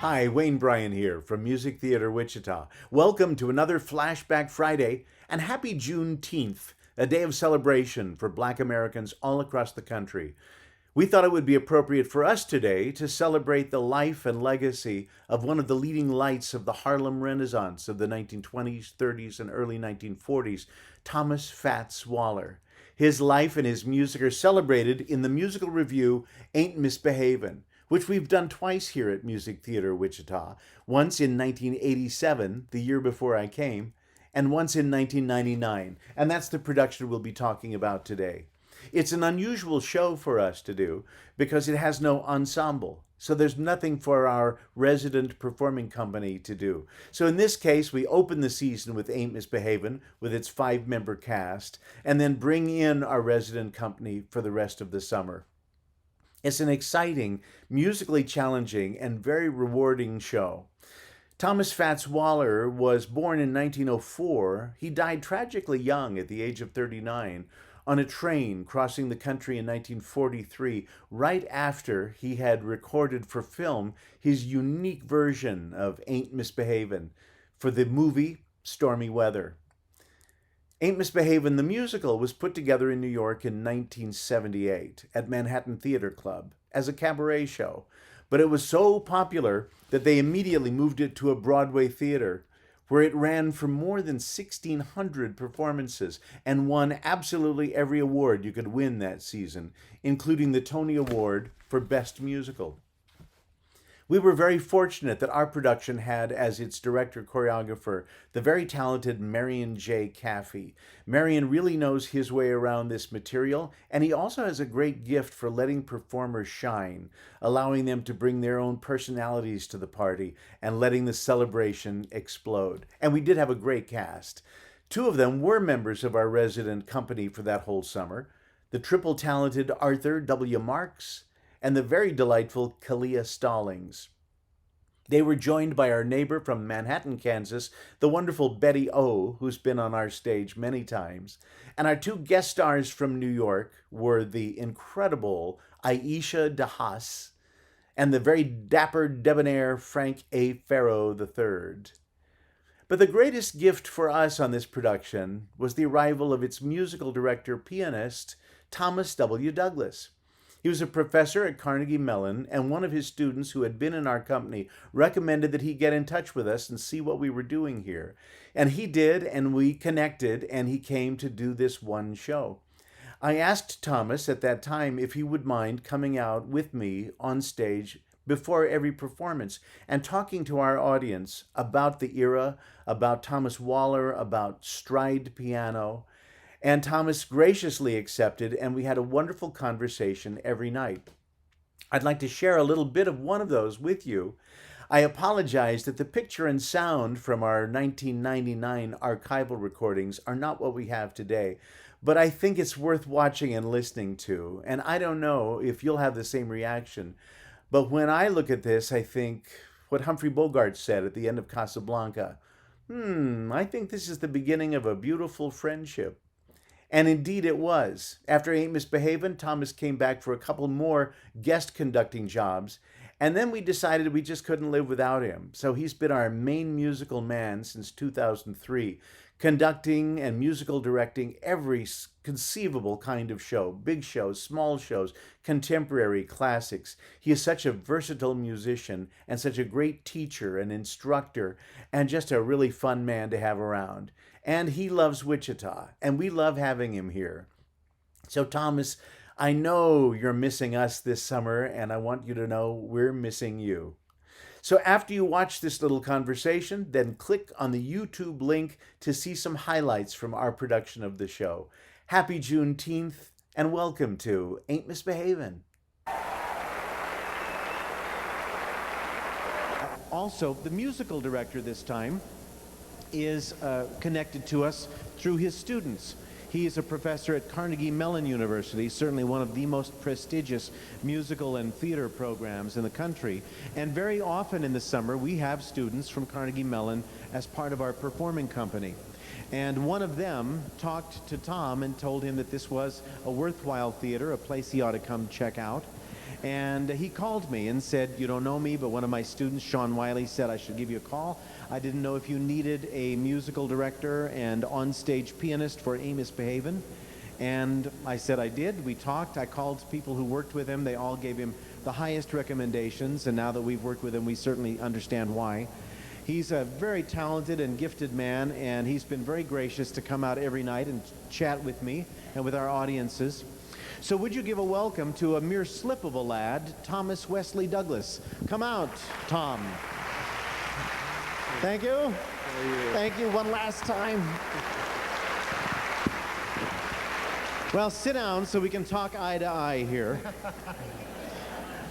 Hi, Wayne Bryan here from Music Theater Wichita. Welcome to another Flashback Friday and happy Juneteenth, a day of celebration for Black Americans all across the country. We thought it would be appropriate for us today to celebrate the life and legacy of one of the leading lights of the Harlem Renaissance of the 1920s, 30s, and early 1940s, Thomas Fats Waller. His life and his music are celebrated in the musical review Ain't Misbehavin', which we've done twice here at Music Theater Wichita, once in 1987, the year before I came, and once in 1999. And that's the production we'll be talking about today. It's an unusual show for us to do because it has no ensemble. So there's nothing for our resident performing company to do. So in this case, we open the season with Ain't Misbehavin' with its 5-member cast, and then bring in our resident company for the rest of the summer. It's an exciting, musically challenging, and very rewarding show. Thomas Fats Waller was born in 1904. He died tragically young at the age of 39 on a train crossing the country in 1943, right after he had recorded for film his unique version of Ain't Misbehavin' for the movie Stormy Weather. Ain't Misbehavin', the musical, was put together in New York in 1978 at Manhattan Theater Club as a cabaret show, but it was so popular that they immediately moved it to a Broadway theater where it ran for more than 1,600 performances and won absolutely every award you could win that season, including the Tony Award for Best Musical. We were very fortunate that our production had as its director-choreographer the very talented Marion J. Caffey. Marion really knows his way around this material, and he also has a great gift for letting performers shine, allowing them to bring their own personalities to the party and letting the celebration explode. And we did have a great cast. 2 of them were members of our resident company for that whole summer, the triple-talented Arthur W. Marks and the very delightful Kalia Stallings. They were joined by our neighbor from Manhattan, Kansas, the wonderful Betty O, who's been on our stage many times. And our 2 guest stars from New York were the incredible Aisha DeHaas and the very dapper, debonair Frank A. Farrow III. But the greatest gift for us on this production was the arrival of its musical director, pianist, Thomas W. Douglas. He was a professor at Carnegie Mellon, and one of his students who had been in our company recommended that he get in touch with us and see what we were doing here. And he did, and we connected, and he came to do this one show. I asked Thomas at that time if he would mind coming out with me on stage before every performance and talking to our audience about the era, about Thomas Waller, about stride piano. And Thomas graciously accepted, and we had a wonderful conversation every night. I'd like to share a little bit of one of those with you. I apologize that the picture and sound from our 1999 archival recordings are not what we have today, but I think it's worth watching and listening to. And I don't know if you'll have the same reaction, but when I look at this, I think what Humphrey Bogart said at the end of Casablanca. I think this is the beginning of a beautiful friendship. And indeed it was. After Ain't Misbehavin', Thomas came back for a couple more guest conducting jobs, and then we decided we just couldn't live without him. So he's been our main musical man since 2003, conducting and musical directing every conceivable kind of show, big shows, small shows, contemporary classics. He is such a versatile musician and such a great teacher and instructor and just a really fun man to have around. And he loves Wichita, and we love having him here. So Thomas, I know you're missing us this summer, and I want you to know we're missing you. So after you watch this little conversation, then click on the YouTube link to see some highlights from our production of the show. Happy Juneteenth, and welcome to Ain't Misbehavin'. Also, the musical director this time is connected to us through his students. He is a professor at Carnegie Mellon University, certainly one of the most prestigious musical and theater programs in the country. And very often in the summer, we have students from Carnegie Mellon as part of our performing company. And one of them talked to Tom and told him that this was a worthwhile theater, a place he ought to come check out. And he called me and said, "You don't know me, but one of my students, Sean Wiley, said I should give you a call. I didn't know if you needed a musical director and on-stage pianist for AIN'T MISBEHAVIN." And I said I did. We talked. I called people who worked with him. They all gave him the highest recommendations, and now that we've worked with him, we certainly understand why. He's a very talented and gifted man, and he's been very gracious to come out every night and chat with me and with our audiences. So would you give a welcome to a mere slip of a lad, Thomas Wesley Douglas. Come out, Tom. Thank you. Thank you one last time. Well, sit down so we can talk eye to eye here.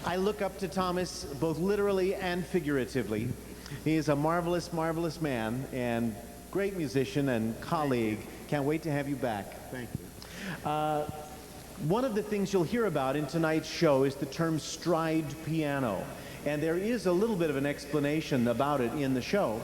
I look up to Thomas both literally and figuratively. He is a marvelous, marvelous man and great musician and colleague. Can't wait to have you back. Thank you. One of the things you'll hear about in tonight's show is the term stride piano. And there is a little bit of an explanation about it in the show.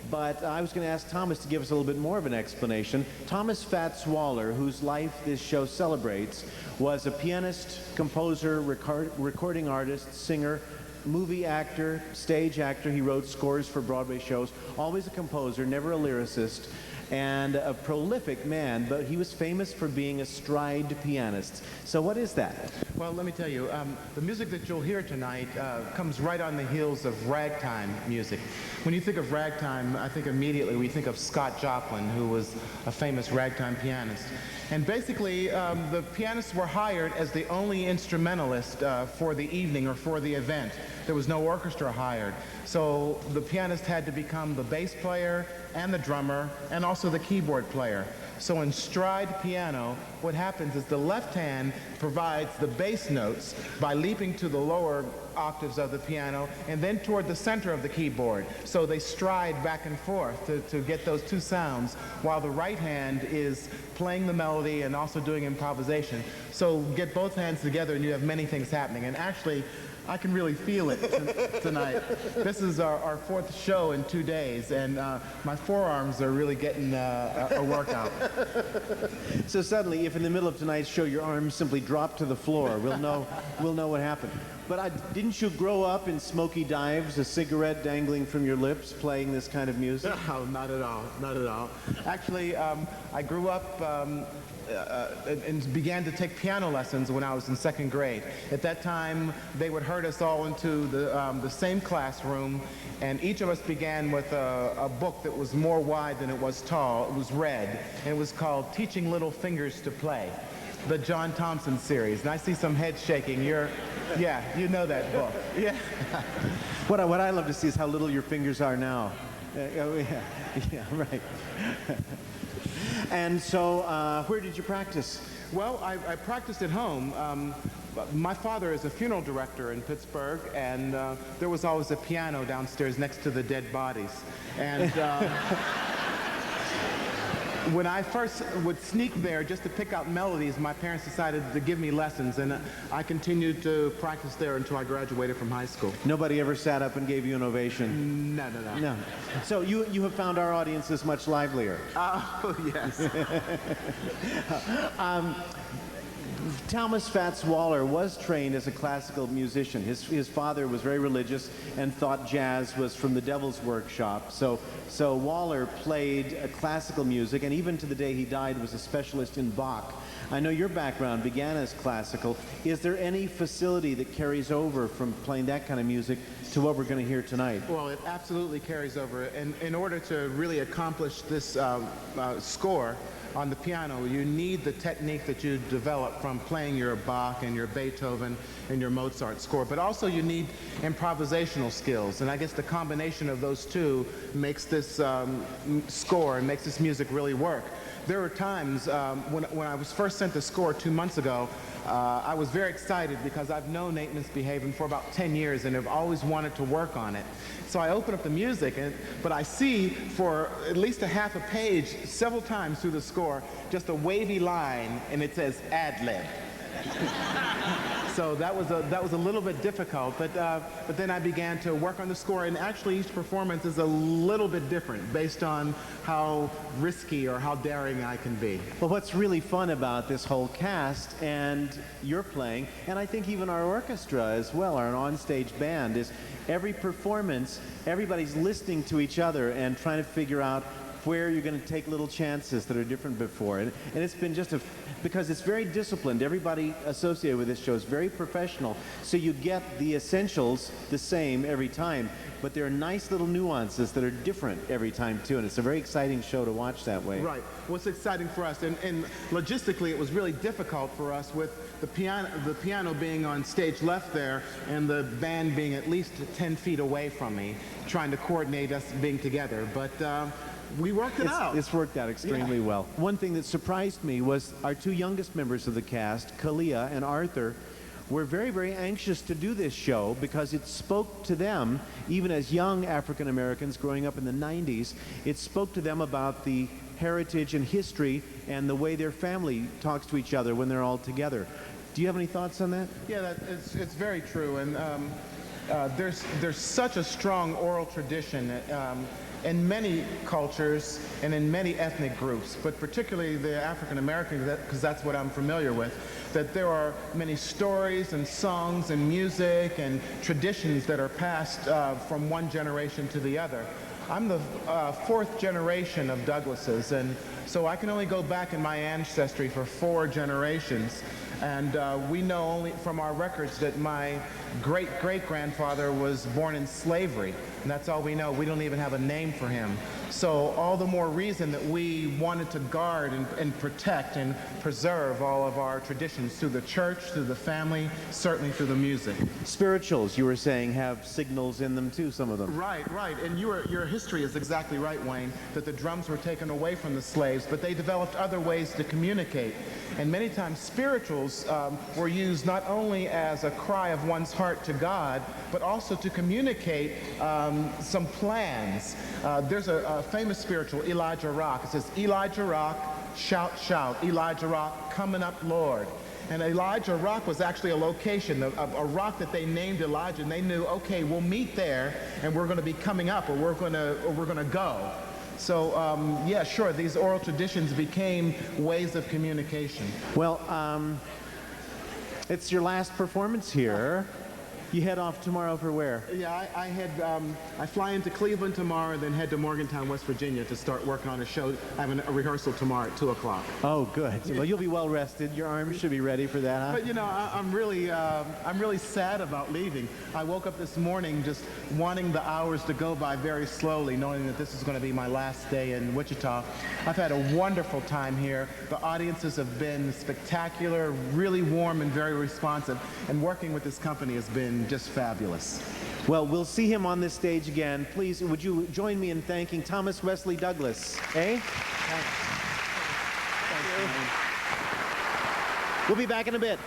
But I was going to ask Thomas to give us a little bit more of an explanation. Thomas Fats Waller, whose life this show celebrates, was a pianist, composer, recording artist, singer, movie actor, stage actor. He wrote scores for Broadway shows. Always a composer, never a lyricist, and a prolific man, but he was famous for being a stride pianist. So what is that? Well, let me tell you, the music that you'll hear tonight comes right on the heels of ragtime music. When you think of ragtime, I think immediately we think of Scott Joplin, who was a famous ragtime pianist. And basically, the pianists were hired as the only instrumentalist for the evening or for the event. There was no orchestra hired. So the pianist had to become the bass player and the drummer and also the keyboard player. So in stride piano, what happens is the left hand provides the bass notes by leaping to the lower octaves of the piano and then toward the center of the keyboard. So they stride back and forth to get those two sounds, while the right hand is playing the melody and also doing improvisation. So get both hands together and you have many things happening. And actually, I can really feel it tonight. This is our fourth show in 2 days, and my forearms are really getting a workout. So suddenly, if in the middle of tonight's show your arms simply drop to the floor, we'll know what happened. But didn't you grow up in smoky dives, a cigarette dangling from your lips, playing this kind of music? No, not at all, not at all. Actually, I grew up and began to take piano lessons when I was in second grade. At that time, they would herd us all into the same classroom, and each of us began with a book that was more wide than it was tall. It was red, and it was called Teaching Little Fingers to Play, the John Thompson series. And I see some heads shaking. Yeah, you know that book. Yeah. What I love to see is how little your fingers are now. Yeah, right. And so, where did you practice? Well, I practiced at home. My father is a funeral director in Pittsburgh, and there was always a piano downstairs next to the dead bodies. And when I first would sneak there just to pick out melodies, my parents decided to give me lessons, and I continued to practice there until I graduated from high school. Nobody ever sat up and gave you an ovation? No. So you have found our audiences much livelier. Oh, yes. Thomas Fats Waller was trained as a classical musician. His father was very religious and thought jazz was from the devil's workshop. So Waller played classical music, and even to the day he died was a specialist in Bach. I know your background began as classical. Is there any facility that carries over from playing that kind of music to what we're going to hear tonight? Well, it absolutely carries over. And in order to really accomplish this score on the piano, you need the technique that you develop from playing your Bach and your Beethoven and your Mozart score, but also you need improvisational skills. And I guess the combination of those two makes this score and makes this music really work. There were times when I was first sent the score 2 months ago, I was very excited because I've known AIN'T MISBEHAVIN for about 10 years and have always wanted to work on it. So I open up the music, but I see for at least a half a page, several times through the score, just a wavy line, and it says ad-lib. So that was a little bit difficult, but then I began to work on the score, and actually each performance is a little bit different based on how risky or how daring I can be. Well, what's really fun about this whole cast and your playing, and I think even our orchestra as well, our onstage band, is every performance, everybody's listening to each other and trying to figure out where you're going to take little chances that are different before. And it's been just because it's very disciplined. Everybody associated with this show is very professional, so you get the essentials the same every time, but there are nice little nuances that are different every time too, and it's a very exciting show to watch that way. Right. What's exciting for us, and logistically it was really difficult for us with the piano being on stage left there and the band being at least 10 feet away from me, trying to coordinate us being together, but we worked it out. It's worked out extremely well. One thing that surprised me was our two youngest members of the cast, Kalia and Arthur, were very, very anxious to do this show because it spoke to them, even as young African Americans growing up in the 90s, it spoke to them about the heritage and history and the way their family talks to each other when they're all together. Do you have any thoughts on that? Yeah, it's very true, and there's such a strong oral tradition in many cultures and in many ethnic groups, but particularly the African American, because that's what I'm familiar with, that there are many stories and songs and music and traditions that are passed from one generation to the other. I'm the fourth generation of Douglases, and so I can only go back in my ancestry for 4 generations. And we know only from our records that my great-great-grandfather was born in slavery, and that's all we know. We don't even have a name for him. So all the more reason that we wanted to guard and protect and preserve all of our traditions through the church, through the family, certainly through the music. Spirituals, you were saying, have signals in them too, some of them. Right, right. And your history is exactly right, Wayne, that the drums were taken away from the slaves, but they developed other ways to communicate. And many times spirituals were used not only as a cry of one's heart to God, but also to communicate some plans. There's a famous spiritual, Elijah Rock. It says, Elijah Rock, shout, shout. Elijah Rock, coming up, Lord. And Elijah Rock was actually a location, a rock that they named Elijah, and they knew, okay, we'll meet there, and we're going to be coming up, or we're going to go. So, yeah, sure, these oral traditions became ways of communication. Well, it's your last performance here. You head off tomorrow for where? Yeah, I fly into Cleveland tomorrow, then head to Morgantown, West Virginia to start working on a show. I have a rehearsal tomorrow at 2 o'clock. Oh, good. Well, you'll be well rested. Your arms should be ready for that, huh? But you know, I'm really sad about leaving. I woke up this morning just wanting the hours to go by very slowly, knowing that this is going to be my last day in Wichita. I've had a wonderful time here. The audiences have been spectacular, really warm and very responsive, and working with this company has been just fabulous. Well, we'll see him on this stage again. Please, would you join me in thanking Thomas Wesley Douglas? Eh? Thank you. We'll be back in a bit.